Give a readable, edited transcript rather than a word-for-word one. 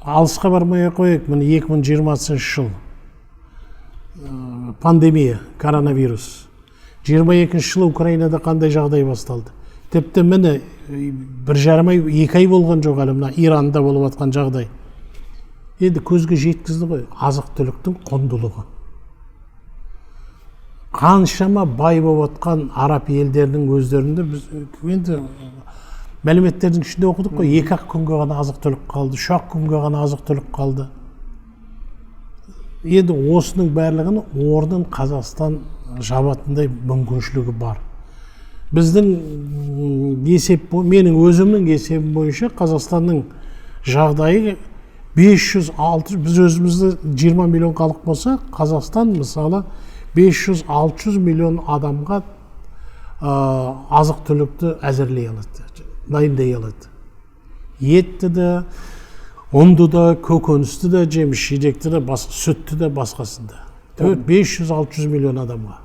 алысқа бармай қояйық, міне 2020 жыл пандемия, коронавирус. 22 жылы Украинада қандай жағдай басталды. Тіпті міне 1,5 ай, 2 ай болған жоқ әлі мына Иранда болып жатқан жағдай. Енді көзге жеткізді ғой азық түліктің құндылығы. Қаншама бай болып жатқан араб елдерінің өздерінде біз енді мәліметтердің ішінде оқыдық қой, 2-ақ күнге ғана азық түлік қалды, 3-ақ күнге ғана азық түлік қалды. Енді осының барлығын орнын Қазақстан жабатындай мүмкіншілігі бар. Біздің есеп, менің өзімнің есебім бойынша Қазақстанның жағдайы 500-600, біз өзімізді 20 миллион халық болса, Қазақстан мысалы 500-600 миллион адамға азық түлікті әзірлей алады, дайындай алады. Етті де, ұнды да, көкөністі де, жеміс жидекті де, сүтті де, басқасында. 500-600 миллион адамға.